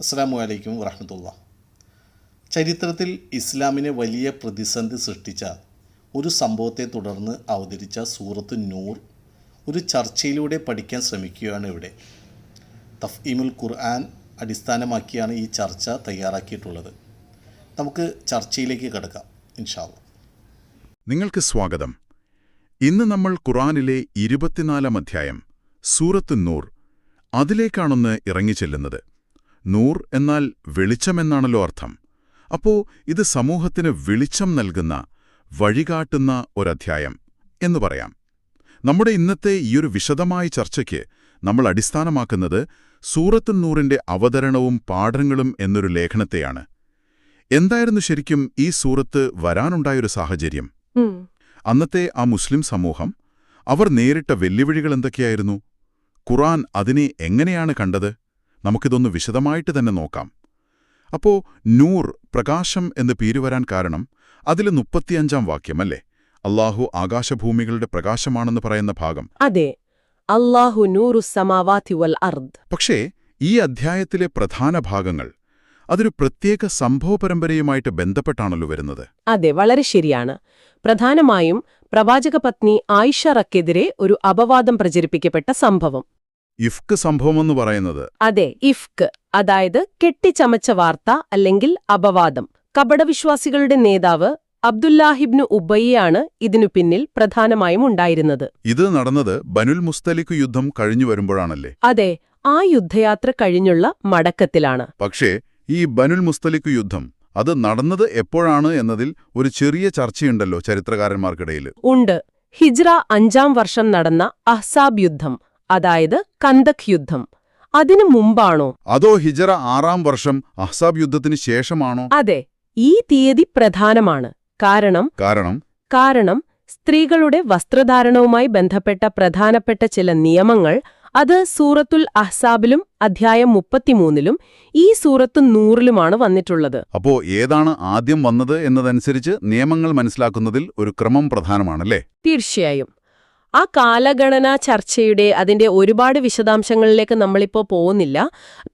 അസ്സലാമു അലൈക്കും വറഹ്മത്തുള്ളാ. ചരിത്രത്തിൽ ഇസ്ലാമിനെ വലിയ പ്രതിസന്ധി സൃഷ്ടിച്ച ഒരു സംഭവത്തെ തുടർന്ന് അവതരിച്ച സൂറത്ത് നൂർ ഒരു ചർച്ചയിലൂടെ പഠിക്കാൻ ശ്രമിക്കുകയാണ് ഇവിടെ. തഫ്ഈമുൽ ഖുർആൻ അടിസ്ഥാനമാക്കിയാണ് ഈ ചർച്ച തയ്യാറാക്കിയിട്ടുള്ളത്. നമുക്ക് ചർച്ചയിലേക്ക് കടക്കാം ഇൻഷാ അല്ലാഹ്. നിങ്ങൾക്ക് സ്വാഗതം. ഇന്ന് നമ്മൾ ഖുർആനിലെ 24-ാം അധ്യായം സൂറത്ത് നൂർ അതിലേക്കാണൊന്ന് ഇറങ്ങിച്ചെല്ലുന്നത്. നൂർ എന്നാൽ വെളിച്ചമെന്നാണല്ലോ അർത്ഥം. അപ്പോ ഇത് സമൂഹത്തിന് വെളിച്ചം നൽകുന്ന, വഴികാട്ടുന്ന ഒരധ്യായം എന്ന് പറയാം. നമ്മുടെ ഇന്നത്തെ ഈയൊരു വിശദമായ ചർച്ചയ്ക്ക് നമ്മൾ അടിസ്ഥാനമാക്കുന്നത് സൂറത്ത് നൂറിന്റെ അവതരണവും പാഠങ്ങളും എന്നൊരു ലേഖനത്തെയാണ്. എന്തായിരുന്നു ശരിക്കും ഈ സൂറത്ത് വരാനുണ്ടായൊരു സാഹചര്യം? അന്നത്തെ ആ മുസ്ലിം സമൂഹം, അവർ നേരിട്ട വെല്ലുവിളികൾ എന്തൊക്കെയായിരുന്നു? ഖുർആൻ അതിനെ എങ്ങനെയാണ് കണ്ടത്? നമുക്കിതൊന്ന് വിശദമായിട്ട് തന്നെ നോക്കാം. അപ്പോ നൂർ, പ്രകാശം എന്ന് പേര് വരാൻ കാരണം അതിലെ 35-ാം വാക്യമല്ലേ? അല്ലാഹു ആകാശഭൂമികളുടെ പ്രകാശമാണെന്ന് പറയുന്ന ഭാഗം. അതെ, അല്ലാഹു നൂറു സമാവാതി വൽ അർദ്. പക്ഷേ ഈ അധ്യായത്തിലെ പ്രധാന ഭാഗങ്ങൾ അതൊരു പ്രത്യേക സംഭവപരമ്പരയുമായിട്ട് ബന്ധപ്പെട്ടാണല്ലോ വരുന്നത്. അതെ, വളരെ ശരിയാണ്. പ്രധാനമായും പ്രവാചകപത്നി ആയിഷറക്കെതിരെ ഒരു അപവാദം പ്രചരിപ്പിക്കപ്പെട്ട സംഭവം. ഇഫ്ക് സംഭവമെന്ന് പറയുന്നത്? അതെ, ഇഫ്ക്, അതായത് കെട്ടിച്ചമച്ച വാർത്ത അല്ലെങ്കിൽ അപവാദം. കപടവിശ്വാസികളുടെ നേതാവ് അബ്ദുല്ലാഹിബ്നു ഉബയ്യാണ് ഇതിനു പിന്നിൽ പ്രധാനമായും ഉണ്ടായിരുന്നത്. ഇത് നടന്നത് ബനുൽ മുസ്തലിഖ് യുദ്ധം കഴിഞ്ഞു വരുമ്പോഴാണല്ലേ? അതെ, ആ യുദ്ധയാത്ര കഴിഞ്ഞുള്ള മടക്കത്തിലാണ്. പക്ഷേ ഈ ബനുൽ മുസ്തലിഖ് യുദ്ധം അത് നടന്നത് എപ്പോഴാണ് എന്നതിൽ ഒരു ചെറിയ ചർച്ചയുണ്ടല്ലോ ചരിത്രകാരന്മാർക്കിടയിൽ. ഉണ്ട്. ഹിജ്റ 5-ാം വർഷം നടന്ന അഹ്സാബ് യുദ്ധം, അതായത് കന്ദക് യുദ്ധം, അതിനു മുമ്പാണോ അതോ ഹിജ്റ 6-ാം വർഷം അഹ്സാബ് യുദ്ധത്തിന് ശേഷമാണോ? അതെ, ഈ തീയതി പ്രധാനമാണ്. കാരണം സ്ത്രീകളുടെ വസ്ത്രധാരണവുമായി ബന്ധപ്പെട്ട പ്രധാനപ്പെട്ട ചില നിയമങ്ങൾ അത് സൂറത്തുൽ അഹ്സാബിലും അധ്യായം 33-ലും ഈ സൂറത്ത് നൂറിലുമാണ് വന്നിട്ടുള്ളത്. അപ്പോ ഏതാണ് ആദ്യം വന്നത് എന്നതനുസരിച്ച് നിയമങ്ങൾ മനസ്സിലാക്കുന്നതിൽ ഒരു ക്രമം പ്രധാനമാണല്ലേ? തീർച്ചയായും. ആ കാലഗണനാ ചർച്ചയുടെ അതിന്റെ ഒരുപാട് വിശദാംശങ്ങളിലേക്ക് നമ്മളിപ്പോ പോകുന്നില്ല.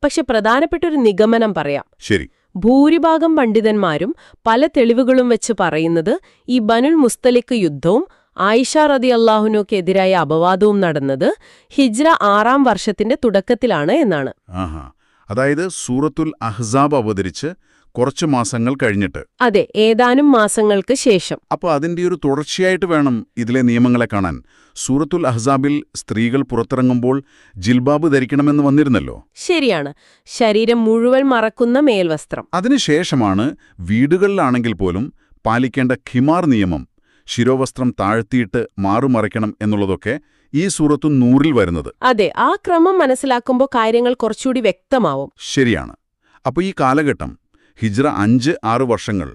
പക്ഷെ പ്രധാനപ്പെട്ടൊരു നിഗമനം പറയാം. ശരി. ഭൂരിഭാഗം പണ്ഡിതന്മാരും പല തെളിവുകളും വെച്ച് പറയുന്നത് ഈ ബനുൽ മുസ്തലിഖ് യുദ്ധവും ആയിഷ റളിയല്ലാഹുവിനെതിരായ അപവാദവും നടന്നത് ഹിജ്റ 6-ാം വർഷത്തിന്റെ തുടക്കത്തിലാണ് എന്നാണ്. അതായത് സൂറത്തുൽ അഹ്സാബ് അവതരിച്ച് കുറച്ചു മാസങ്ങൾ കഴിഞ്ഞിട്ട്. അതെ, ഏതാനും മാസങ്ങൾക്ക് ശേഷം. അപ്പൊ അതിന്റെ ഒരു തുടർച്ചയായിട്ട് വേണം ഇതിലെ നിയമങ്ങളെ കാണാൻ. സൂറത്തുൽ അഹ്സാബിൽ സ്ത്രീകൾ പുറത്തിറങ്ങുമ്പോൾ ജിൽബാബ് ധരിക്കണമെന്ന് വന്നിരുന്നല്ലോ. ശരിയാണ്, ശരീരം മുഴുവൻ മറക്കുന്ന മേൽവസ്ത്രം. അതിനുശേഷമാണ് വീടുകളിലാണെങ്കിൽ പോലും പാലിക്കേണ്ട ഖിമാർ നിയമം, ശിരോവസ്ത്രം താഴ്ത്തിയിട്ട് മാറുമറയ്ക്കണം എന്നുള്ളതൊക്കെ ഈ സൂറത്തു നൂറിൽ വരുന്നത്. അതെ, ആ ക്രമം മനസ്സിലാക്കുമ്പോൾ കാര്യങ്ങൾ കുറച്ചുകൂടി വ്യക്തമാവും. ശരിയാണ്. അപ്പോൾ ഈ കാലഘട്ടം, ഹിജ്റ 5-6 വർഷങ്ങൾ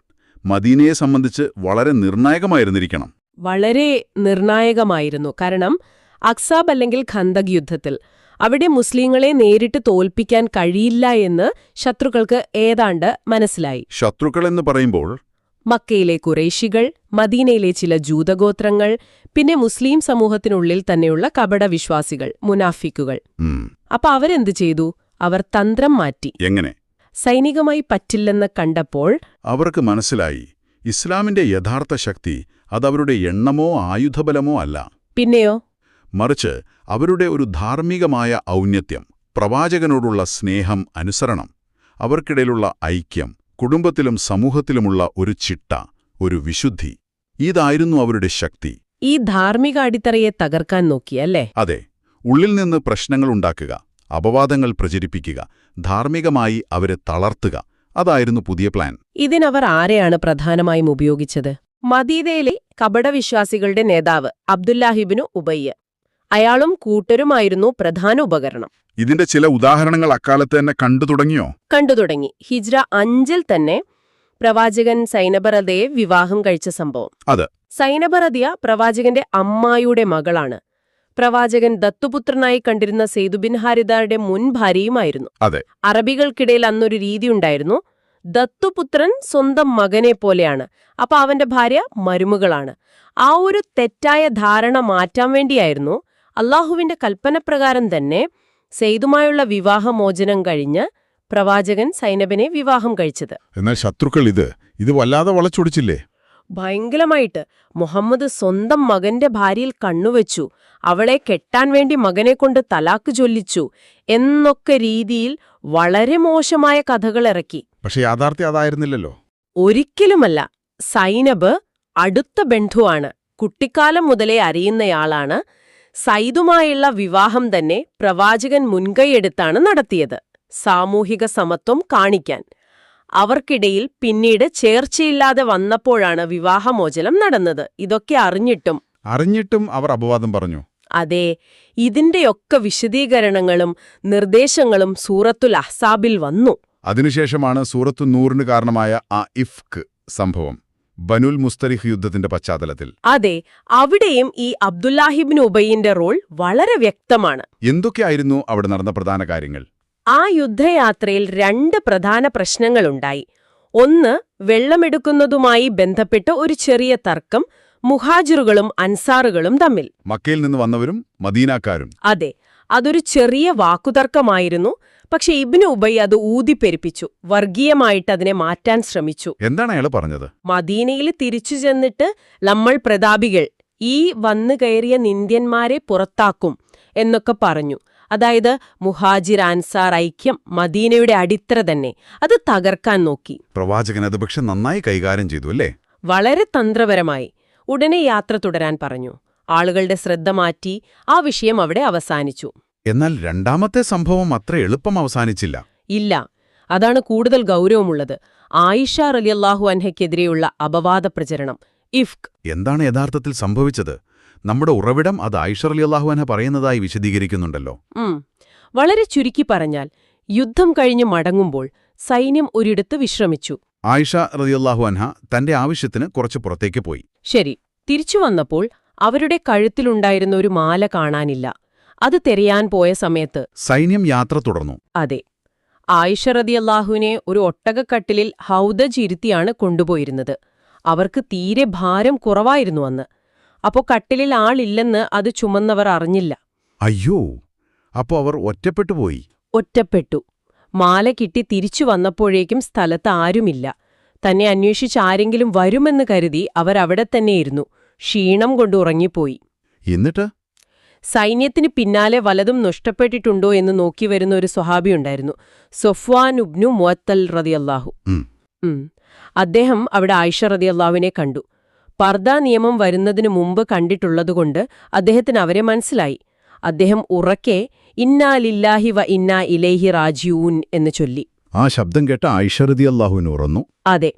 മദീനയെ സംബന്ധിച്ച് വളരെ നിർണായകമായിരുന്നിരിക്കണം. വളരെ നിർണായകമായിരുന്നു. കാരണം അക്സാബ് അല്ലെങ്കിൽ ഖന്ദക് യുദ്ധത്തിൽ അവിടെ മുസ്ലിങ്ങളെ നേരിട്ട് തോൽപ്പിക്കാൻ കഴിയില്ല എന്ന് ശത്രുക്കൾക്ക് ഏതാണ്ട് മനസ്സിലായി. ശത്രുക്കളെന്ന് പറയുമ്പോൾ മക്കയിലെ ഖുറൈശികൾ, മദീനയിലെ ചില ജൂതഗോത്രങ്ങൾ, പിന്നെ മുസ്ലിം സമൂഹത്തിനുള്ളിൽ തന്നെയുള്ള കപടവിശ്വാസികൾ, മുനാഫിക്കുകൾ. അപ്പൊ അവരെന്തു ചെയ്തു? അവർ തന്ത്രം മാറ്റി. എങ്ങനെ? സൈനികമായി പറ്റില്ലെന്ന് കണ്ടപ്പോൾ അവർക്ക് മനസ്സിലായി ഇസ്ലാമിന്റെ യഥാർത്ഥ ശക്തി അതവരുടെ എണ്ണമോ ആയുധബലമോ അല്ല. പിന്നെയോ? മറിച്ച് അവരുടെ ഒരു ധാർമ്മികമായ ഔന്നത്യം, പ്രവാചകനോടുള്ള സ്നേഹം, അനുസരണം, അവർക്കിടയിലുള്ള ഐക്യം, കുടുംബത്തിലും സമൂഹത്തിലുമുള്ള ഒരു ചിട്ട, ഒരു വിശുദ്ധി. ഇതായിരുന്നു അവരുടെ ശക്തി. ഈ ധാർമ്മിക അടിത്തറയെ തകർക്കാൻ നോക്കിയല്ലേ? അതെ, ഉള്ളിൽ നിന്ന് പ്രശ്നങ്ങളുണ്ടാക്കുക, അപവാദങ്ങൾ പ്രചരിപ്പിക്കുക, ധാർമ്മികമായി അവരെ തളർത്തുക. അതായിരുന്നു പുതിയ പ്ലാൻ. ഇതിനവർ ആരെയാണ് പ്രധാനമായും ഉപയോഗിച്ചത്? മദീനയിലെ കപടവിശ്വാസികളുടെ നേതാവ് അബ്ദുല്ലാഹിബ്നു ഉബയ്യ. അയാളും കൂട്ടരുമായിരുന്നു പ്രധാന ഉപകരണം. ഇതിന്റെ ചില ഉദാഹരണങ്ങൾ അക്കാലത്ത് തന്നെ കണ്ടുതുടങ്ങി. ഹിജ്റ 5-ൽ തന്നെ പ്രവാചകൻ സൈനബറദിയെ വിവാഹം കഴിച്ച സംഭവം. സൈനബറദിയ പ്രവാചകന്റെ അമ്മായിയുടെ മകളാണ്. പ്രവാചകൻ ദത്തുപുത്രനായി കണ്ടിരുന്ന സെയ്ദ് ബിൻ ഹാരിദയുടെ മുൻ ഭാര്യയുമായിരുന്നു. അറബികൾക്കിടയിൽ അന്നൊരു രീതിയുണ്ടായിരുന്നു, ദത്തുപുത്രൻ സ്വന്തം മകനെ പോലെയാണ്, അപ്പൊ അവന്റെ ഭാര്യ മരുമകളാണ്. ആ ഒരു തെറ്റായ ധാരണ മാറ്റാൻ വേണ്ടിയായിരുന്നു അല്ലാഹുവിന്റെ കൽപ്പനപ്രകാരം തന്നെ സെയ്ദുമായുള്ള വിവാഹമോചനം കഴിഞ്ഞ് പ്രവാചകൻ സൈനബിനെ വിവാഹം കഴിച്ചത്. എന്നാൽ ശത്രുക്കൾ ഇത് വല്ലാതെ വളച്ചൊടിച്ചില്ലേ? ഭയങ്കരമായിട്ട്. മുഹമ്മദ് സ്വന്തം മകന്റെ ഭാര്യയിൽ കണ്ണുവെച്ചു, അവളെ കെട്ടാൻ വേണ്ടി മകനെക്കൊണ്ട് തലാക്ക് ചൊല്ലിച്ചു എന്നൊക്കെ രീതിയിൽ വളരെ മോശമായ കഥകൾ ഇറക്കി. പക്ഷെ യാഥാർത്ഥ്യം അതായിരുന്നില്ലല്ലോ. ഒരിക്കലുമല്ല. സൈനബ് അടുത്ത ബന്ധുവാണ്, കുട്ടിക്കാലം മുതലേ അറിയുന്നയാളാണ്. സൈദുമായുള്ള വിവാഹം തന്നെ പ്രവാചകൻ മുൻകൈയെടുത്താണ് നടത്തിയത്, സാമൂഹിക സമത്വം കാണിക്കാൻ. അവർക്കിടയിൽ പിന്നീട് ചേർച്ചയില്ലാതെ വന്നപ്പോഴാണ് വിവാഹമോചനം നടന്നത്. ഇതൊക്കെ അറിഞ്ഞിട്ടും അവർ അപവാദം പറഞ്ഞു. അതെ, ഇതിന്റെയൊക്കെ വിശദീകരണങ്ങളും നിർദ്ദേശങ്ങളും സൂറത്തുൽ അഹ്സാബിൽ വന്നു. അതിനുശേഷമാണ് സൂറത്തു നൂറിന് കാരണമായ ആ ഇഫ്ക് സംഭവം, ബനുൽ മുസ്തലിഹ് യുദ്ധത്തിന്റെ പശ്ചാത്തലത്തിൽ. അതെ, അവിടെയും ഈ അബ്ദുല്ലാഹിബ്നു ഉബയ്യിന്റെ റോൾ വളരെ വ്യക്തമാണ്. എന്തൊക്കെയായിരുന്നു അവിടെ നടന്ന പ്രധാന കാര്യങ്ങൾ? ആ യുദ്ധയാത്രയിൽ 2 പ്രധാന പ്രശ്നങ്ങളുണ്ടായി. ഒന്ന്, വെള്ളമെടുക്കുന്നതുമായി ബന്ധപ്പെട്ട് ഒരു ചെറിയ തർക്കം മുഹാജിറുകളും അൻസാറുകളും തമ്മിൽ. മക്കയിൽ നിന്ന് വന്നവരും മദീനാക്കാരും. അതെ, അതൊരു ചെറിയ വാക്കുതർക്കമായിരുന്നു. പക്ഷെ ഇബ്നു ഉബയ്യ് അത് ഊതിപ്പെരുപ്പിച്ചു, വർഗീയമായിട്ട് അതിനെ മാറ്റാൻ ശ്രമിച്ചു. എന്താണ് അയാൾ പറഞ്ഞത്? മദീനയിൽ തിരിച്ചു ചെന്നിട്ട് നമ്മൾ പ്രതാപികൾ, ഈ വന്നു കയറിയ നിന്ദ്യന്മാരെ പുറത്താക്കും എന്നൊക്കെ പറഞ്ഞു. അതായത് മുഹാജിർ അൻസാർ ഐക്യം, മദീനയുടെ അടിത്തറ തന്നെ, അത് തകർക്കാൻ നോക്കി. പ്രവാചകൻ അത് പക്ഷെ നന്നായി കൈകാര്യം ചെയ്തു അല്ലേ? വളരെ തന്ത്രപരമായി. ഉടനെ യാത്ര തുടരാൻ പറഞ്ഞു. ആളുകളുടെ ശ്രദ്ധ മാറ്റി. ആ വിഷയം അവിടെ അവസാനിച്ചു. എന്നാൽ രണ്ടാമത്തെ സംഭവം അത്ര എളുപ്പം അവസാനിച്ചില്ല. ഇല്ല, അതാണ് കൂടുതൽ ഗൗരവമുള്ളത്. ആയിഷ റളിയല്ലാഹു അൻഹയ്ക്കെതിരെയുള്ള അപവാദ പ്രചരണം, ഇഫ്ക്. എന്താണ് യഥാർത്ഥത്തിൽ സംഭവിച്ചത്? നമ്മുടെ ഉറവിടം അത് ആയിഷ റളിയല്ലാഹു അൻഹ പറയുന്നതായി വിശദീകരിക്കുന്നുണ്ടല്ലോ. വളരെ ചുരുക്കി പറഞ്ഞാൽ, യുദ്ധം കഴിഞ്ഞ് മടങ്ങുമ്പോൾ സൈന്യം ഒരിടത്ത് വിശ്രമിച്ചു. ആയിഷ റളിയല്ലാഹു അൻഹ തന്റെ ആവശ്യത്തിന് കുറച്ച് പുറത്തേക്ക് പോയി. ശരി. തിരിച്ചു വന്നപ്പോൾ അവരുടെ കഴുത്തിലുണ്ടായിരുന്ന ഒരു മാല കാണാനില്ല. അത് തിരയാൻ പോയ സമയത്ത് സൈന്യം യാത്ര തുടർന്നു. അതെ, ആയിഷ റളിയല്ലാഹുവിനെ ഒരു ഒട്ടകക്കട്ടിലിൽ ഹൗദജ് ഇരുത്തിയാണ് കൊണ്ടുപോയിരുന്നത്. അവർക്ക് തീരെ ഭാരം കുറവായിരുന്നു അന്ന്. അപ്പോ കട്ടിലിൽ ആളില്ലെന്ന് അത് ചുമന്നവർ അറിഞ്ഞില്ല. അയ്യോ, അപ്പോ അവർ ഒറ്റപ്പെട്ടുപോയി. ഒറ്റപ്പെട്ടു. മാല കിട്ടി തിരിച്ചു വന്നപ്പോഴേക്കും സ്ഥലത്ത് ആരുമില്ല. തന്നെ അന്വേഷിച്ച് ആരെങ്കിലും വരുമെന്ന് കരുതി അവരവിടെ തന്നെയിരുന്നു. ക്ഷീണം കൊണ്ട് ഉറങ്ങിപ്പോയി. എന്നിട്ട് സൈന്യത്തിന് പിന്നാലെ വലതും നഷ്ടപ്പെട്ടിട്ടുണ്ടോ എന്ന് നോക്കി വരുന്ന ഒരു സ്വഹാബിയുണ്ടായിരുന്നു, സൊഫ്വാൻ ഇബ്നു മുഅത്തൽ റളിയല്ലാഹു. അദ്ദേഹം അവിടെ ആയിഷ റളിയല്ലാഹുവിനെ കണ്ടു. പർദ നിയമം വരുന്നതിനു മുമ്പ് കണ്ടിട്ടുള്ളതുകൊണ്ട് അദ്ദേഹത്തിന് അവരെ മനസ്സിലായി. അദ്ദേഹം ഉറക്കെ ഇന്നാ ലില്ലാഹി വ ഇന്നാ ഇലൈഹി റാജിഊൻ എന്ന് ചൊല്ലി. ആ ശബ്ദം കേട്ട ആയിഷ റളിയല്ലാഹുവിന് ഉറന്നു. അതെ,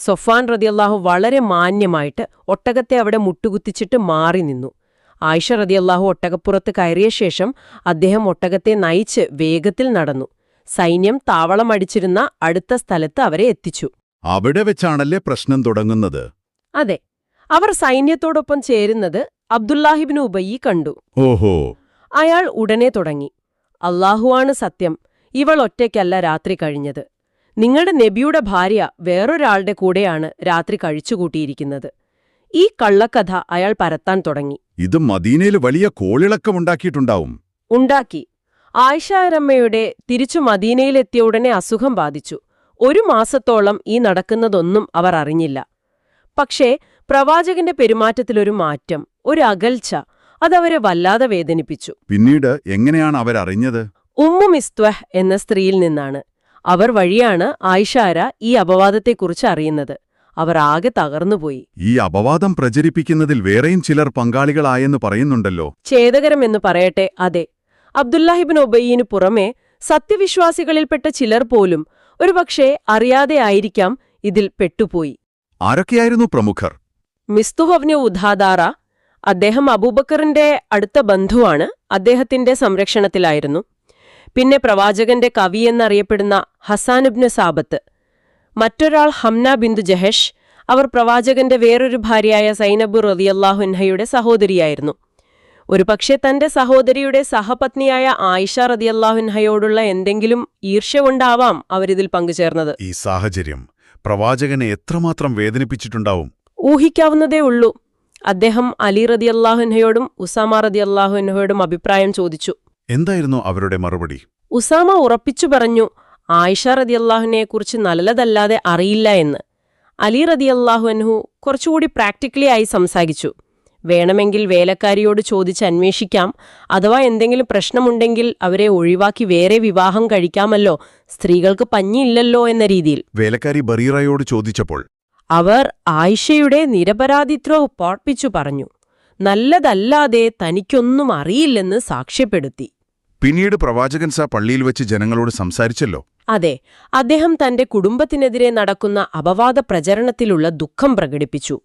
സൊഫ്വാൻ റളിയല്ലാഹു വളരെ മാന്യമായിട്ട് ഒട്ടകത്തെ അവിടെ മുട്ടുകുത്തിച്ചിട്ട് മാറി നിന്നു. ആയിഷ റളിയല്ലാഹു ഒട്ടകപ്പുറത്ത് കയറിയ ശേഷം അദ്ദേഹം ഒട്ടകത്തെ നയിച്ച് വേഗത്തിൽ നടന്നു. സൈന്യം താവളമടിച്ചിരുന്ന അടുത്ത സ്ഥലത്ത് അവരെ എത്തിച്ചു. അവിടെ വെച്ചാണല്ലേ പ്രശ്നം തുടങ്ങുന്നത്? അതെ, അവർ സൈന്യത്തോടൊപ്പം ചേരുന്നത് അബ്ദുല്ലാഹിബ്നു ഉബയ്യി കണ്ടു. ഓഹോ. അയാൾ ഉടനെ തുടങ്ങി, അല്ലാഹുവാണ് സത്യം, ഇവൾ ഒറ്റയ്ക്കല്ല രാത്രി കഴിഞ്ഞത്. നിങ്ങളുടെ നബിയുടെ ഭാര്യ വേറൊരാളുടെ കൂടെയാണ് രാത്രി കഴിച്ചുകൂട്ടിയിരിക്കുന്നത്. ഈ കള്ളക്കഥ അയാൾ പരത്താൻ തുടങ്ങി. ഇത് മദീനയിൽ വലിയ കോളിളക്കമുണ്ടാക്കിയിട്ടുണ്ടാവും. ഉണ്ടാക്കി. ആയിഷാരമ്മയുടെ തിരിച്ചു മദീനയിലെത്തിയ ഉടനെ അസുഖം ബാധിച്ചു. 1 മാസത്തോളം ഈ നടക്കുന്നതൊന്നും അവർ അറിഞ്ഞില്ല. പക്ഷേ പ്രവാചകന്റെ പെരുമാറ്റത്തിലൊരു മാറ്റം, ഒരു അകൽച്ച, അതവരെ വല്ലാതെ വേദനിപ്പിച്ചു. പിന്നീട് എങ്ങനെയാണ് അവരറിഞ്ഞത്? ഉമ്മു മിസ്ത്വഹ് എന്ന സ്ത്രീയിൽ നിന്നാണ്. അവർ വഴിയാണ് ആയിഷാര ഈ അപവാദത്തെക്കുറിച്ച് അറിയുന്നത്. അവർ ആകെ തകർന്നുപോയി. ഈ അപവാദം പ്രചരിപ്പിക്കുന്നതിൽ വേറെയും ചിലർ പങ്കാളികളായെന്ന് പറയുന്നുണ്ടല്ലോ. ഛേദകരമെന്ന് പറയട്ടെ, അതെ. അബ്ദുല്ലാഹിബ്നു ഉബയ്യിനു പുറമെ സത്യവിശ്വാസികളിൽപ്പെട്ട ചിലർ പോലും ഒരുപക്ഷെ അറിയാതെ ആയിരിക്കാം ഇതിൽ പെട്ടുപോയി. ആരൊക്കെയായിരുന്നു പ്രമുഖർ? മിസ്തുഹബ്നു ഉദാദാറ, അദ്ദേഹം അബൂബക്കറിന്റെ അടുത്ത ബന്ധുവാണ്, അദ്ദേഹത്തിന്റെ സംരക്ഷണത്തിലായിരുന്നു. പിന്നെ പ്രവാചകന്റെ കവിയെന്നറിയപ്പെടുന്ന ഹസാനുബ്നു സാബത്ത്. മറ്റൊരാൾ ഹംന ബിന്ദു ജഹഷ്. അവർ പ്രവാചകന്റെ വേറൊരു ഭാര്യയായ സൈനബ് റളിയല്ലാഹു അൻഹയുടെ സഹോദരിയായിരുന്നു. ഒരുപക്ഷെ തന്റെ സഹോദരിയുടെ സഹപത്നിയായ ആയിഷ റളിയല്ലാഹു അൻഹയോടുള്ള എന്തെങ്കിലും ഈർഷ്യ കൊണ്ടാവാം അവരിതിൽ പങ്കുചേർന്നത്. ഈ സാഹചര്യം പ്രവാചകനെ എത്രമാത്രം വേദനിപ്പിച്ചിട്ടുണ്ടാവും? ഊഹിക്കാവുന്നതേ ഉള്ളൂ. അദ്ദേഹം അലി റളിയല്ലാഹു അൻഹയോടും ഉസാമ റളിയല്ലാഹു അൻഹയോടും അഭിപ്രായം ചോദിച്ചു. എന്തായിരുന്നു അവരുടെ മറുപടി? ഉസാമ ഉറപ്പിച്ചു പറഞ്ഞു, ആയിഷ റദിയല്ലാഹുവിനെക്കുറിച്ച് നല്ലതല്ലാതെ അറിയില്ല എന്ന്. അലി റദിയല്ലാഹു അൻഹു കുറച്ചുകൂടി പ്രാക്ടിക്കലി ആയി സംസാരിച്ചു. വേണമെങ്കിൽ വേലക്കാരിയോട് ചോദിച്ച് അന്വേഷിക്കാം, അഥവാ എന്തെങ്കിലും പ്രശ്നമുണ്ടെങ്കിൽ അവരെ ഒഴിവാക്കി വേറെ വിവാഹം കഴിക്കാമല്ലോ, സ്ത്രീകൾക്ക് പഞ്ഞിയില്ലല്ലോ എന്ന രീതിയിൽ. വേലക്കാരി ബറീറയോട് ചോദിച്ചപ്പോൾ അവർ ആയിഷയുടെ നിരപരാധിത്വം പാർപ്പിച്ചു പറഞ്ഞു. നല്ലതല്ലാതെ തനിക്കൊന്നും അറിയില്ലെന്ന് സാക്ഷ്യപ്പെടുത്തി. പിന്നീട് പ്രവാചകൻ പള്ളിയിൽ വെച്ച് ജനങ്ങളോട് സംസാരിച്ചല്ലോ. അതെ, അദ്ദേഹം തന്റെ കുടുംബത്തിനെതിരെ നടക്കുന്ന അപവാദ പ്രചരണത്തിലുള്ള ദുഃഖം പ്രകടിപ്പിച്ചു.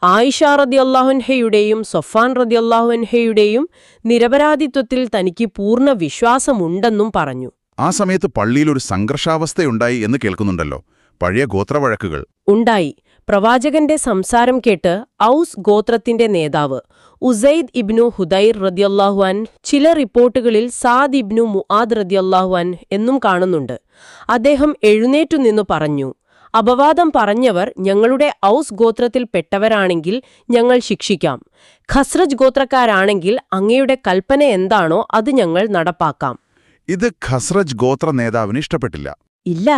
ആയിഷ റദിയല്ലാഹുൻഹയുടെയും സൊഫാൻ റദിയല്ലാഹുൻഹയുടെയും നിരപരാധിത്വത്തിൽ തനിക്ക് പൂർണ്ണ വിശ്വാസമുണ്ടെന്നും പറഞ്ഞു. ആ സമയത്ത് പള്ളിയിൽ ഒരു സംഘർഷാവസ്ഥയുണ്ടായി എന്ന് കേൾക്കുന്നുണ്ടല്ലോ. പഴയ ഗോത്രവഴക്കുകൾ ഉണ്ടായി. പ്രവാചകന്റെ സംസാരം കേട്ട് ഔസ് ഗോത്രത്തിന്റെ നേതാവ് ഉസൈദ് ഇബ്നു ഹുദൈർ റദിയല്ലാഹു അൻ, ചില റിപ്പോർട്ടുകളിൽ സാദ് ഇബ്നു മുആദ് റദിയല്ലാഹു അൻ എന്നും കാണുന്നുണ്ട്. അദ്ദേഹം എഴുന്നേറ്റു നിന്നു പറഞ്ഞു, അപവാദം പറഞ്ഞവർ ഞങ്ങളുടെ ഔസ് ഗോത്രത്തിൽപ്പെട്ടവരാണെങ്കിൽ ഞങ്ങൾ ശിക്ഷിക്കാം. ഖസ്റജ് ഗോത്രക്കാരാണെങ്കിൽ അങ്ങയുടെ കൽപ്പന എന്താണോ അത് ഞങ്ങൾ നടപ്പാക്കാം. ഇത് ഖസ്റജ് ഗോത്ര നേതാവിന് ഇഷ്ടപ്പെട്ടില്ല. ഇല്ല.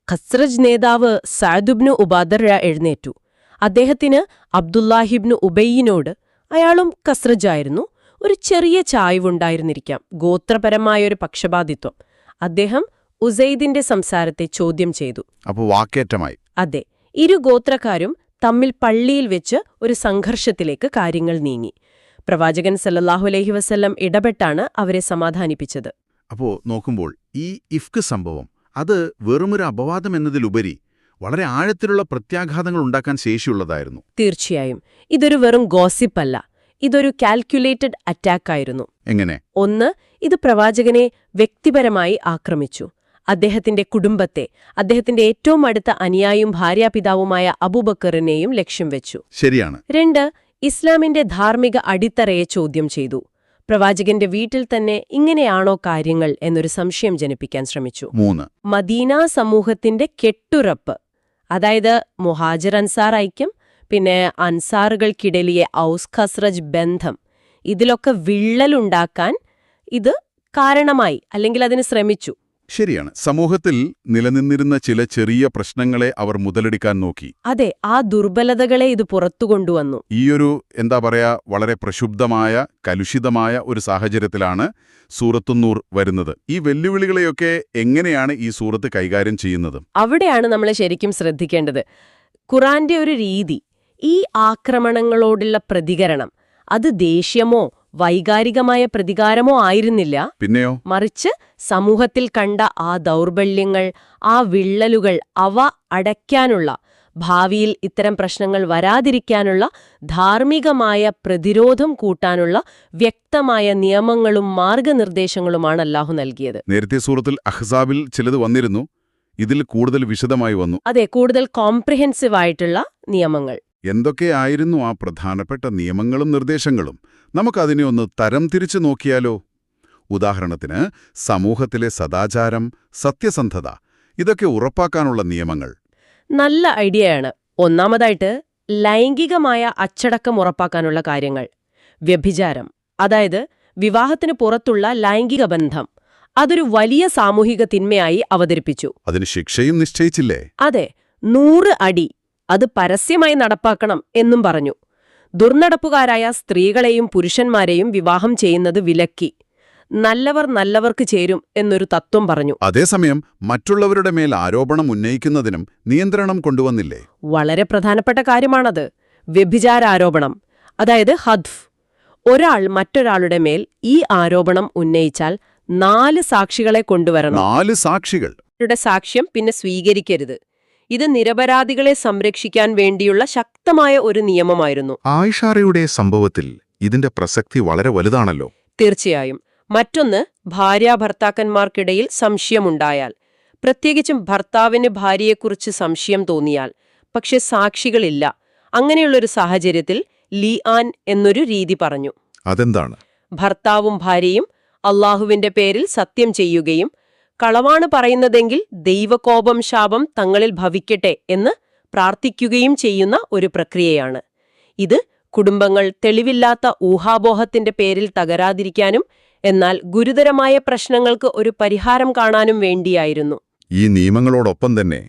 ഖസ്റജ് നേതാവ് സഅദുബ്നു ഉബാദർ എഴുന്നേറ്റു. അദ്ദേഹത്തിന് അബ്ദുല്ലാഹിബ്നു ഉബയ്യിനോട്, അയാളും ഖസ്റജായിരുന്നു, ഒരു ചെറിയ ചായ്വുണ്ടായിരുന്നിരിക്കാം, ഗോത്രപരമായൊരു പക്ഷപാതിത്വം. അദ്ദേഹം ഉസൈദിന്റെ സംസാരത്തെ ചോദ്യം ചെയ്തു. അപ്പോൾ വാക്കേറ്റമായി. അതെ, ഇരു ഗോത്രക്കാരും തമ്മിൽ പള്ളിയിൽ വെച്ച് ഒരു സംഘർഷത്തിലേക്ക് കാര്യങ്ങൾ നീങ്ങി. പ്രവാചകൻ സല്ലല്ലാഹു അലൈഹി വസല്ലം ഇടപെട്ടാണ് അവരെ സമാധാനിപ്പിച്ചത്. അപ്പോ നോക്കുമ്പോൾ ഈ ഇഫ്ക് സംഭവം അത് വെറുമൊരു അപവാദം എന്നതിലുപരി വളരെ ആഴത്തിലുള്ള പ്രത്യാഘാതങ്ങൾ ഉണ്ടാക്കാൻ ശേഷിയുള്ളതായിരുന്നു. തീർച്ചയായും ഇതൊരു വെറും ഗോസിപ്പല്ല, ഇതൊരു കാൽക്കുലേറ്റഡ് അറ്റാക്കായിരുന്നു. എങ്ങനെ? ഒന്ന്, ഇത് പ്രവാചകനെ വ്യക്തിപരമായി ആക്രമിച്ചു. അദ്ദേഹത്തിന്റെ കുടുംബത്തെ, അദ്ദേഹത്തിന്റെ ഏറ്റവും അടുത്ത അനുയായിയും ഭാര്യാപിതാവുമായ അബൂബക്കറിനെയും ലക്ഷ്യം വെച്ചു. ശരിയാണ്. 2, ഇസ്ലാമിന്റെ ധാർമ്മിക അടിത്തറയെ ചോദ്യം ചെയ്തു. പ്രവാചകന്റെ വീട്ടിൽ തന്നെ ഇങ്ങനെയാണോ കാര്യങ്ങൾ എന്നൊരു സംശയം ജനിപ്പിക്കാൻ ശ്രമിച്ചു. 3, മദീന സമൂഹത്തിന്റെ കെട്ടുറപ്പ്, അതായത് മുഹാജിർ അൻസാർ ഐക്യം, പിന്നെ അൻസാറുകൾക്കിടയിലെ ഔസ് ഖസ്റജ് ബന്ധം, ഇതിലൊക്കെ വിള്ളലുണ്ടാക്കാൻ ഇത് കാരണമായി, അല്ലെങ്കിൽ അതിന് ശ്രമിച്ചു. ശരിയാണ്. സമൂഹത്തിൽ നിലനിന്നിരുന്ന ചില ചെറിയ പ്രശ്നങ്ങളെ അവർ മുതലെടുക്കാൻ നോക്കി. അതെ, ആ ദുർബലതകളെ ഇത് പുറത്തുകൊണ്ടുവന്നു. ഈയൊരു എന്താ പറയാ വളരെ പ്രക്ഷുബ്ധമായ കലുഷിതമായ ഒരു സാഹചര്യത്തിലാണ് സൂറത്തുന്നൂർ വരുന്നത്. ഈ വെല്ലുവിളികളെയൊക്കെ എങ്ങനെയാണ് ഈ സൂറത്ത് കൈകാര്യം ചെയ്യുന്നത്? അവിടെയാണ് നമ്മൾ ശരിക്കും ശ്രദ്ധിക്കേണ്ടത്. ഖുറാന്റെ ഒരു രീതി, ഈ ആക്രമണങ്ങളോടുള്ള പ്രതികരണം, അത് ദേഷ്യമോ വൈകാരികമായ പ്രതികാരമോ ആയിരുന്നില്ല. പിന്നെയോ? മറിച്ച് സമൂഹത്തിൽ കണ്ട ആ ദൗർബല്യങ്ങൾ, ആ വിള്ളലുകൾ, അവ അടയ്ക്കാനുള്ള, ഭാവിയിൽ ഇത്തരം പ്രശ്നങ്ങൾ വരാതിരിക്കാനുള്ള ധാർമ്മികമായ പ്രതിരോധം കൂട്ടാനുള്ള വ്യക്തമായ നിയമങ്ങളും മാർഗനിർദ്ദേശങ്ങളുമാണ് അല്ലാഹു നൽകിയത്. നേരത്തെ സൂറത്തുൽ അഹ്സാബിൽ ചിലത് വന്നിരുന്നു, ഇതിൽ കൂടുതൽ വിശദമായി വന്നു. അതെ, കൂടുതൽ കോംപ്രിഹെൻസീവ് ആയിട്ടുള്ള നിയമങ്ങൾ. എന്തൊക്കെയായിരുന്നു ആ പ്രധാനപ്പെട്ട നിയമങ്ങളും നിർദ്ദേശങ്ങളും? നമുക്കതിനെ ഒന്ന് തരം തിരിച്ചു നോക്കിയാലോ? ഉദാഹരണത്തിന് സമൂഹത്തിലെ സദാചാരം, സത്യസന്ധത, ഇതൊക്കെ ഉറപ്പാക്കാനുള്ള നിയമങ്ങൾ. നല്ല ഐഡിയയാണ്. ഒന്നാമതായിട്ട് ലൈംഗികമായ അച്ചടക്കം ഉറപ്പാക്കാനുള്ള കാര്യങ്ങൾ. വ്യഭിചാരം, അതായത് വിവാഹത്തിന് പുറത്തുള്ള ലൈംഗിക ബന്ധം, അതൊരു വലിയ സാമൂഹിക തിന്മയായി അവതരിപ്പിച്ചു. അതിന് ശിക്ഷയും നിശ്ചയിച്ചില്ലേ? അതെ, 100 അടി, അത് പരസ്യമായി നടപ്പാക്കണം എന്നും പറഞ്ഞു. ദുർനടപ്പുകാരായ സ്ത്രീകളെയും പുരുഷന്മാരെയും വിവാഹം ചെയ്യുന്നത് വിലക്കി. നല്ലവർ നല്ലവർക്ക് ചേരും എന്നൊരു തത്വം പറഞ്ഞു. അതേസമയം മറ്റുള്ളവരുടെ മേൽ ആരോപണം ഉന്നയിക്കുന്നതിനും നിയന്ത്രണം കൊണ്ടുവന്നില്ലേ? വളരെ പ്രധാനപ്പെട്ട കാര്യമാണത്. വ്യഭിചാരാരോപണം, അതായത് ഹദ്ഫ്. ഒരാൾ മറ്റൊരാളുടെ മേൽ ഈ ആരോപണം ഉന്നയിച്ചാൽ 4 സാക്ഷികളെ കൊണ്ടുവരണം. 4 സാക്ഷികൾ? അവരുടെ സാക്ഷ്യം പിന്നെ സ്വീകരിക്കരുത്. ഇത് നിരപരാധികളെ സംരക്ഷിക്കാൻ വേണ്ടിയുള്ള ശക്തമായ ഒരു നിയമമായിരുന്നു. ആയിഷാറയുടെ സംഭവത്തിൽ ഇതിന്റെ പ്രസക്തി വളരെ വലുതാണല്ലോ. തീർച്ചയായും. മറ്റൊന്ന്, ഭാര്യാഭർത്താക്കന്മാർക്കിടയിൽ സംശയമുണ്ടായാൽ, പ്രത്യേകിച്ചും ഭർത്താവിന് ഭാര്യയെക്കുറിച്ച് സംശയം തോന്നിയാൽ, പക്ഷെ സാക്ഷികളില്ല, അങ്ങനെയുള്ളൊരു സാഹചര്യത്തിൽ ലീആൻ എന്നൊരു രീതി പറഞ്ഞു. അതെന്താണ്? ഭർത്താവും ഭാര്യയും അള്ളാഹുവിന്റെ പേരിൽ സത്യം ചെയ്യുകയും കളവാണ് പറയുന്നതെങ്കിൽ ദൈവകോപം ശാപം തങ്ങളിൽ ഭവിക്കട്ടെ എന്ന് പ്രാർത്ഥിക്കുകയും ചെയ്യുന്ന ഒരു പ്രക്രിയയാണ്. ഇത് കുടുംബങ്ങൾ തെളിവില്ലാത്ത ഊഹാപോഹത്തിന്റെ പേരിൽ തകരാതിരിക്കാനും എന്നാൽ ഗുരുതരമായ പ്രശ്നങ്ങൾക്ക് ഒരു പരിഹാരം കാണാനും വേണ്ടിയായിരുന്നു. ഈ നിയമങ്ങളോടൊപ്പം തന്നെ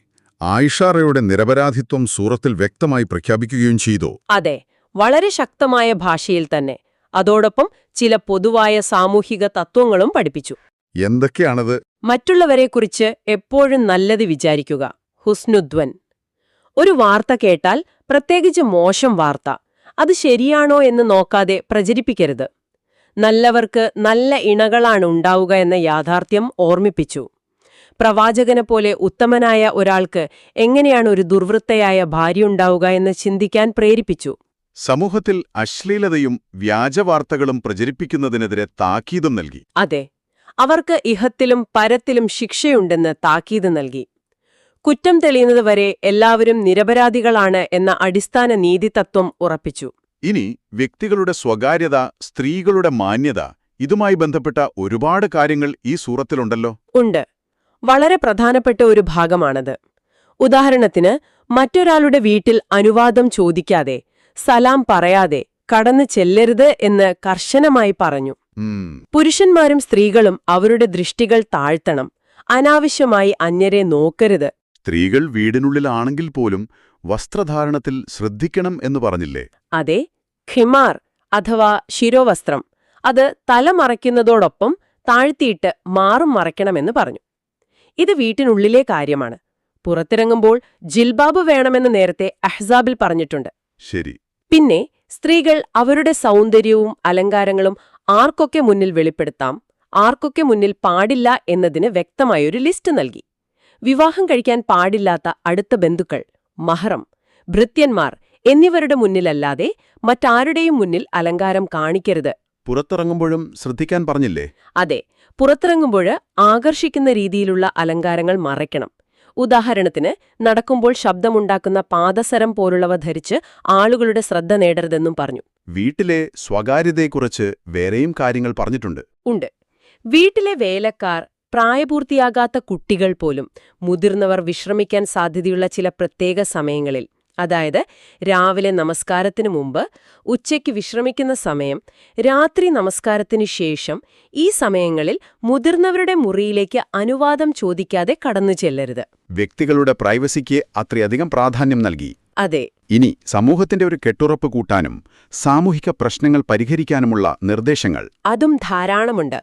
ആയിഷാറയുടെ നിരപരാധിത്വം സൂറത്തിൽ വ്യക്തമായി പ്രഖ്യാപിക്കുകയും ചെയ്തു. അതെ, വളരെ ശക്തമായ ഭാഷയിൽ തന്നെ. അതോടൊപ്പം ചില പൊതുവായ സാമൂഹിക തത്വങ്ങളും പഠിപ്പിച്ചു. എന്തൊക്കെയാണത്? മറ്റുള്ളവരെക്കുറിച്ച് എപ്പോഴും നല്ലത് വിചാരിക്കുക, ഹുസ്നുദ്വൻ. ഒരു വാർത്ത കേട്ടാൽ, പ്രത്യേകിച്ച് മോശം വാർത്ത, അത് ശരിയാണോ എന്ന് നോക്കാതെ പ്രചരിപ്പിക്കരുത്. നല്ലവർക്ക് നല്ല ഇണകളാണ് ഉണ്ടാവുക എന്ന യാഥാർത്ഥ്യം ഓർമ്മിപ്പിച്ചു. പ്രവാചകനെപ്പോലെ ഉത്തമനായ ഒരാൾക്ക് എങ്ങനെയാണ് ഒരു ദുർവൃത്തയായ ഭാര്യയുണ്ടാവുക എന്ന് ചിന്തിക്കാൻ പ്രേരിപ്പിച്ചു. സമൂഹത്തിൽ അശ്ലീലതയും വ്യാജവാർത്തകളും പ്രചരിപ്പിക്കുന്നതിനെതിരെ താക്കീതും നൽകി. അതെ, അവർക്ക് ഇഹത്തിലും പരത്തിലും ശിക്ഷയുണ്ടെന്ന് താക്കീത് നൽകി. കുറ്റം തെളിയുന്നതുവരെ എല്ലാവരും നിരപരാധികളാണ് എന്ന അടിസ്ഥാന നീതിതത്വം ഉറപ്പിച്ചു. ഇനി വ്യക്തികളുടെ സ്വകാര്യത, സ്ത്രീകളുടെ മാന്യത, ഇതുമായി ബന്ധപ്പെട്ട ഒരുപാട് കാര്യങ്ങൾ ഈ സൂറത്തിലുണ്ടല്ലോ. ഉണ്ട്. വളരെ പ്രധാനപ്പെട്ട ഒരു ഭാഗമാണത്. ഉദാഹരണത്തിന്, മറ്റൊരാളുടെ വീട്ടിൽ അനുവാദം ചോദിക്കാതെ, സലാം പറയാതെ കടന്നു ചെല്ലരുത് എന്ന് കർശനമായി പറഞ്ഞു. പുരുഷന്മാരും സ്ത്രീകളും അവരുടെ ദൃഷ്ടികൾ താഴ്ത്തണം, അനാവശ്യമായി അന്യരെ നോക്കരുത്. സ്ത്രീകൾ വീടിനുള്ളിലാണെങ്കിൽ പോലും വസ്ത്രധാരണത്തിൽ ശ്രദ്ധിക്കണം എന്ന് പറഞ്ഞില്ലേ? അതെ, ഖിമാർ അഥവാ ശിരോവസ്ത്രം, അത് തല മറയ്ക്കുന്നതോടൊപ്പം താഴ്ത്തിയിട്ട് മാറും മറയ്ക്കണമെന്ന് പറഞ്ഞു. ഇത് വീട്ടിനുള്ളിലെ കാര്യമാണ്. പുറത്തിറങ്ങുമ്പോൾ ജിൽബാബ് വേണമെന്ന് നേരത്തെ അഹ്സാബിൽ പറഞ്ഞിട്ടുണ്ട്. ശരി. പിന്നെ സ്ത്രീകൾ അവരുടെ സൗന്ദര്യവും അലങ്കാരങ്ങളും ആർക്കൊക്കെ മുന്നിൽ വെളിപ്പെടുത്താം, ആർക്കൊക്കെ മുന്നിൽ പാടില്ല എന്നതിന് വ്യക്തമായൊരു ലിസ്റ്റ് നൽകി. വിവാഹം കഴിക്കാൻ പാടില്ലാത്ത അടുത്ത ബന്ധുക്കൾ, മഹറം, ഭൃത്യന്മാർ എന്നിവരുടെ മുന്നിലല്ലാതെ മറ്റാരുടെയും മുന്നിൽ അലങ്കാരം കാണിക്കരുത്. പുറത്തിറങ്ങുമ്പോഴും ശ്രദ്ധിക്കാൻ പറഞ്ഞില്ലേ? അതെ, പുറത്തിറങ്ങുമ്പോൾ ആകർഷിക്കുന്ന രീതിയിലുള്ള അലങ്കാരങ്ങൾ മറയ്ക്കണം. ഉദാഹരണത്തിന്, നടക്കുമ്പോൾ ശബ്ദമുണ്ടാക്കുന്ന പാദസരം പോലുള്ളവ ധരിച്ച് ആളുകളുടെ ശ്രദ്ധ നേടരുതെന്നും പറഞ്ഞു. വീട്ടിലെ സ്വകാര്യതയെക്കുറിച്ച് വേറെയും കാര്യങ്ങൾ പറഞ്ഞിട്ടുണ്ട്. ഉണ്ട്. വീട്ടിലെ വേലക്കാർ, പ്രായപൂർത്തിയാകാത്ത കുട്ടികൾ പോലും, മുതിർന്നവർ വിശ്രമിക്കാൻ സാധ്യതയുള്ള ചില പ്രത്യേക സമയങ്ങളിൽ, അതായത് രാവിലെ നമസ്കാരത്തിനു മുമ്പ്, ഉച്ചയ്ക്ക് വിശ്രമിക്കുന്ന സമയം, രാത്രി നമസ്കാരത്തിനു ശേഷം, ഈ സമയങ്ങളിൽ മുതിർന്നവരുടെ മുറിയിലേക്ക് അനുവാദം ചോദിക്കാതെ കടന്നു ചെല്ലരുത്. വ്യക്തികളുടെ പ്രൈവസിക്ക് അത്രയധികം പ്രാധാന്യം നൽകി. അതെ. ഇനി സമൂഹത്തിന്റെ ഒരു കെട്ടുറപ്പ് കൂട്ടാനും സാമൂഹിക പ്രശ്നങ്ങൾ പരിഹരിക്കാനുമുള്ള നിർദ്ദേശങ്ങൾ. അതും ധാരാളമുണ്ട്.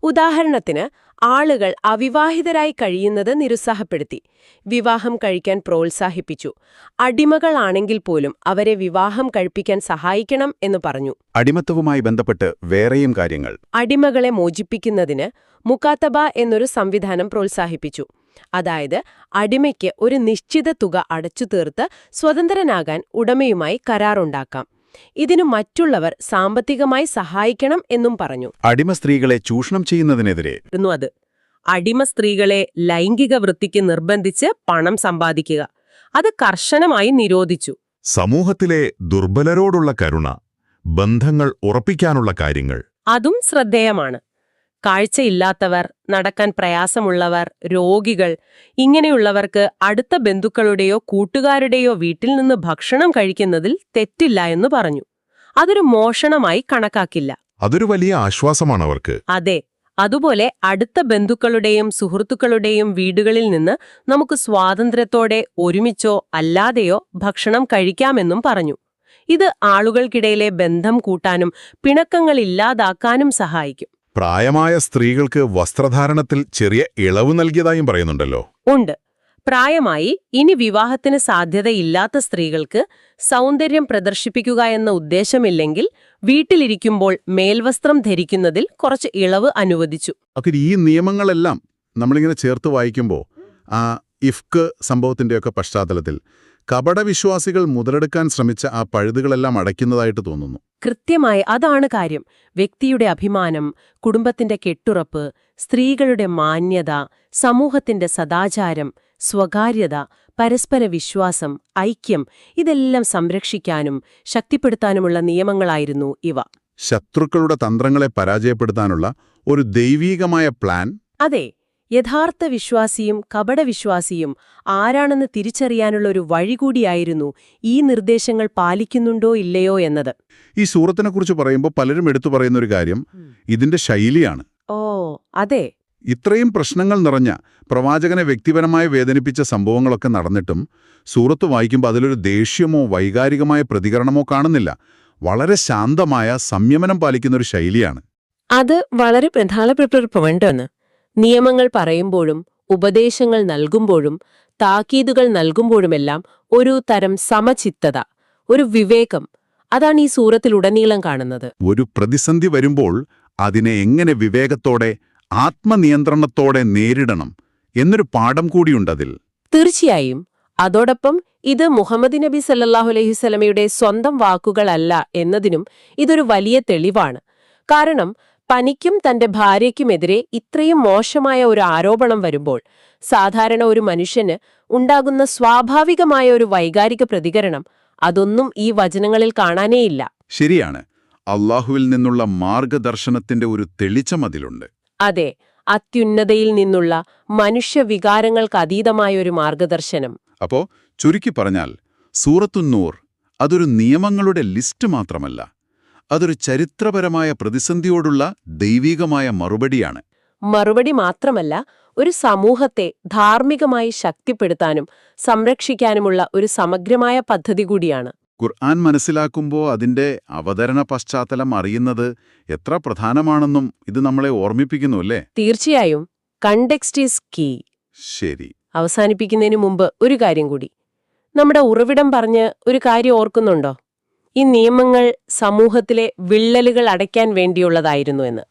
ഉദാഹരണത്തിന്, ആളുകൾ അവിവാഹിതരായി കഴിയുന്നത് നിരുത്സാഹപ്പെടുത്തി, വിവാഹം കഴിക്കാൻ പ്രോത്സാഹിപ്പിച്ചു. അടിമകളാണെങ്കിൽ പോലും അവരെ വിവാഹം കഴിപ്പിക്കാൻ സഹായിക്കണം എന്ന് പറഞ്ഞു. അടിമത്തവുമായി ബന്ധപ്പെട്ട് വേറെയും കാര്യങ്ങൾ. അടിമകളെ മോചിപ്പിക്കുന്നതിന് മുക്കാത്തബ എന്നൊരു സംവിധാനം പ്രോത്സാഹിപ്പിച്ചു. അതായത്, അടിമയ്ക്ക് ഒരു നിശ്ചിത തുക അടച്ചു തീർത്ത് സ്വതന്ത്രനാകാൻ ഉടമയുമായി കരാറുണ്ടാക്കാം. ഇതിനു മറ്റുള്ളവർ സാമ്പത്തികമായി സഹായിക്കണം എന്നും പറഞ്ഞു. അടിമ സ്ത്രീകളെ ചൂഷണം ചെയ്യുന്നതിനെതിരെ അത് അടിമ സ്ത്രീകളെ ലൈംഗിക വൃത്തിക്ക് നിർബന്ധിച്ച് പണം സമ്പാദിക്കുക, അത് കർശനമായി നിരോധിച്ചു. സമൂഹത്തിലെ ദുർബലരോടുള്ള കരുണ, ബന്ധങ്ങൾ ഉറപ്പിക്കാനുള്ള കാര്യങ്ങൾ, അതും ശ്രദ്ധേയമാണ്. കാഴ്ചയില്ലാത്തവർ, നടക്കാൻ പ്രയാസമുള്ളവർ, രോഗികൾ, ഇങ്ങനെയുള്ളവർക്ക് അടുത്ത ബന്ധുക്കളുടെയോ കൂട്ടുകാരുടെയോ വീട്ടിൽ നിന്ന് ഭക്ഷണം കഴിക്കുന്നതിൽ തെറ്റില്ല എന്ന് പറഞ്ഞു. അതൊരു മോഷണമായി കണക്കാക്കില്ല. അതൊരു വലിയ ആശ്വാസമാണ് അവർക്ക്. അതെ. അതുപോലെ അടുത്ത ബന്ധുക്കളുടെയും സുഹൃത്തുക്കളുടെയും വീടുകളിൽ നിന്ന് നമുക്ക് സ്വാതന്ത്ര്യത്തോടെ ഒരുമിച്ചോ അല്ലാതെയോ ഭക്ഷണം കഴിക്കാമെന്നും പറഞ്ഞു. ഇത് ആളുകൾക്കിടയിലെ ബന്ധം കൂട്ടാനും പിണക്കങ്ങളില്ലാതാക്കാനും സഹായിക്കും. പ്രായമായ സ്ത്രീകൾക്ക് വസ്ത്രധാരണത്തിൽ ചെറിയ ഇളവ് നൽകിയതായും പറയുന്നുണ്ടല്ലോ. ഉണ്ട്. പ്രായമായി ഇനി വിവാഹത്തിന് സാധ്യതയില്ലാത്ത സ്ത്രീകൾക്ക് സൗന്ദര്യം പ്രദർശിപ്പിക്കുക എന്ന ഉദ്ദേശമില്ലെങ്കിൽ വീട്ടിലിരിക്കുമ്പോൾ മേൽവസ്ത്രം ധരിക്കുന്നതിൽ കുറച്ച് ഇളവ് അനുവദിച്ചു. അപ്പോൾ ഈ നിയമങ്ങളെല്ലാം നമ്മളിങ്ങനെ ചേർത്ത് വായിക്കുമ്പോൾ ആ ഇഫ്ക് സംഭവത്തിൻ്റെയൊക്കെ പശ്ചാത്തലത്തിൽ കപടവിശ്വാസികൾ മുതലെടുക്കാൻ ശ്രമിച്ച ആ പഴുതുകളെല്ലാം അടയ്ക്കുന്നതായിട്ട് തോന്നുന്നു. കൃത്യമായി അതാണ് കാര്യം. വ്യക്തിയുടെ അഭിമാനം, കുടുംബത്തിന്റെ കെട്ടുറപ്പ്, സ്ത്രീകളുടെ മാന്യത, സമൂഹത്തിന്റെ സദാചാരം, സ്വകാര്യത, പരസ്പര വിശ്വാസം, ഐക്യം, ഇതെല്ലാം സംരക്ഷിക്കാനും ശക്തിപ്പെടുത്താനുമുള്ള നിയമങ്ങളായിരുന്നു ഇവ. ശത്രുക്കളുടെ തന്ത്രങ്ങളെ പരാജയപ്പെടുത്താനുള്ള ഒരു ദൈവീകമായ പ്ലാൻ. അതെ. യഥാർത്ഥ വിശ്വാസിയും കപടവിശ്വാസിയും ആരാണെന്ന് തിരിച്ചറിയാനുള്ള ഒരു വഴി കൂടിയായിരുന്നു ഈ നിർദ്ദേശങ്ങൾ പാലിക്കുന്നുണ്ടോ ഇല്ലയോ എന്നത്. ഈ സൂറത്തിനെക്കുറിച്ച് പറയുമ്പോൾ പലരും എടുത്തു പറയുന്നൊരു കാര്യം ഇതിന്റെ ശൈലിയാണ്. ഓ അതെ. ഇത്രയും പ്രശ്നങ്ങൾ നിറഞ്ഞ, പ്രവാചകനെ വ്യക്തിപരമായി വേദനിപ്പിച്ച സംഭവങ്ങളൊക്കെ നടന്നിട്ടും സൂറത്ത് വായിക്കുമ്പോൾ അതിലൊരു ദേഷ്യമോ വൈകാരികമായ പ്രതികരണമോ കാണുന്നില്ല. വളരെ ശാന്തമായ, സംയമനം പാലിക്കുന്നൊരു ശൈലിയാണ്. അത് വളരെ പ്രധാനപ്പെട്ടൊരു പോയിന്റാണ്. നിയമങ്ങൾ പറയുമ്പോഴും ഉപദേശങ്ങൾ നൽകുമ്പോഴും താക്കീതുകൾ നൽകുമ്പോഴുമെല്ലാം ഒരു തരം സമചിത്തത, ഒരു വിവേകം, അതാണ് ഈ സൂറത്തിലുടനീളം കാണുന്നത്. ഒരു പ്രതിസന്ധി വരുമ്പോൾ അതിനെ എങ്ങനെ വിവേകത്തോടെ, ആത്മനിയന്ത്രണത്തോടെ നേരിടണം എന്നൊരു പാഠം കൂടിയുണ്ടതിൽ. തീർച്ചയായും. അതോടൊപ്പം ഇത് മുഹമ്മദ് നബി സല്ലല്ലാഹു അലൈഹി വസല്ലമയുടെ സ്വന്തം വാക്കുകളല്ല എന്നതിനും ഇതൊരു വലിയ തെളിവാണ്. കാരണം പനിക്കും തന്റെ ഭാര്യയ്ക്കുമെതിരെ ഇത്രയും മോശമായ ഒരു ആരോപണം വരുമ്പോൾ സാധാരണ ഒരു മനുഷ്യന് ഉണ്ടാകുന്ന സ്വാഭാവികമായ ഒരു വൈകാരിക പ്രതികരണം, അതൊന്നും ഈ വചനങ്ങളിൽ കാണാനേയില്ല. ശരിയാണ്. അല്ലാഹുവിൽ നിന്നുള്ള മാർഗദർശനത്തിന്റെ ഒരു തെളിച്ചം അതിലുണ്ട്. അതെ, അത്യുന്നതയിൽ നിന്നുള്ള മനുഷ്യവികാരങ്ങൾക്കതീതമായ ഒരു മാർഗദർശനം. അപ്പോ ചുരുക്കി പറഞ്ഞാൽ സൂറത്തുന്നൂർ അതൊരു നിയമങ്ങളുടെ ലിസ്റ്റ് മാത്രമല്ല, അതൊരു ചരിത്രപരമായ പ്രതിസന്ധിയോടുള്ള ദൈവികമായ മറുപടിയാണ്. മറുപടി മാത്രമല്ല, ഒരു സമൂഹത്തെ ധാർമ്മികമായി ശക്തിപ്പെടുത്താനും സംരക്ഷിക്കാനുമുള്ള ഒരു സമഗ്രമായ പദ്ധതി കൂടിയാണ്. ഖുർആൻ മനസ്സിലാക്കുമ്പോൾ അതിന്റെ അവതരണ പശ്ചാത്തലം അറിയുന്നത് എത്ര പ്രധാനമാണെന്നും ഇത് നമ്മളെ ഓർമ്മിപ്പിക്കുന്നു, അല്ലേ? തീർച്ചയായും. Context is key. ശരി. അവസാനിപ്പിക്കുന്നതിന് മുമ്പ് ഒരു കാര്യം കൂടി. നമ്മുടെ ഉറവിടം പറഞ്ഞ് ഒരു കാര്യം ഓർക്കുന്നുണ്ടോ? ഈ നിയമങ്ങൾ സമൂഹത്തിലെ വിള്ളലുകൾ അടയ്ക്കാൻ വേണ്ടിയുള്ളതായിരുന്നു എന്ന്.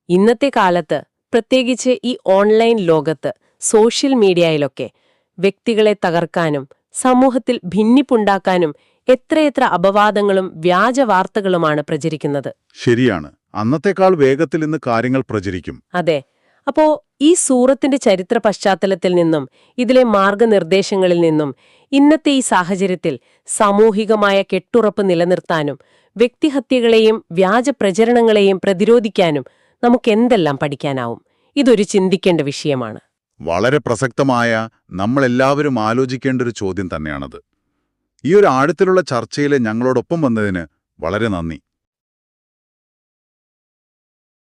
ഇന്നത്തെ കാലത്ത്, പ്രത്യേകിച്ച് ഈ ഓൺലൈൻ ലോകത്ത്, സോഷ്യൽ മീഡിയയിലൊക്കെ വ്യക്തികളെ തകർക്കാനും സമൂഹത്തിൽ ഭിന്നിപ്പുണ്ടാക്കാനും എത്രയെത്ര അപവാദങ്ങളും വ്യാജവാർത്തകളുമാണ് പ്രചരിക്കുന്നത്. ശരിയാണ്. അന്നത്തേക്കാൾ വേഗത്തിൽ ഇന്ന് കാര്യങ്ങൾ പ്രചരിക്കും. അതെ. അപ്പോ ഈ സൂറത്തിന്റെ ചരിത്ര പശ്ചാത്തലത്തിൽ നിന്നും ഇതിലെ മാർഗനിർദ്ദേശങ്ങളിൽ നിന്നും ഇന്നത്തെ ഈ സാഹചര്യത്തിൽ സാമൂഹികമായ കെട്ടുറപ്പ് നിലനിർത്താനും വ്യക്തിഹത്യകളെയും വ്യാജപ്രചരണങ്ങളെയും പ്രതിരോധിക്കാനും നമുക്കെന്തെല്ലാം പഠിക്കാനാവും? ഇതൊരു ചിന്തിക്കേണ്ട വിഷയമാണ്. വളരെ പ്രസക്തമായ, നമ്മളെല്ലാവരും ആലോചിക്കേണ്ട ഒരു ചോദ്യം തന്നെയാണത്. ഈ ഒരു ആഴത്തിലുള്ള ചർച്ചയിൽ ഞങ്ങളോടൊപ്പം വന്നതിന് വളരെ നന്ദി.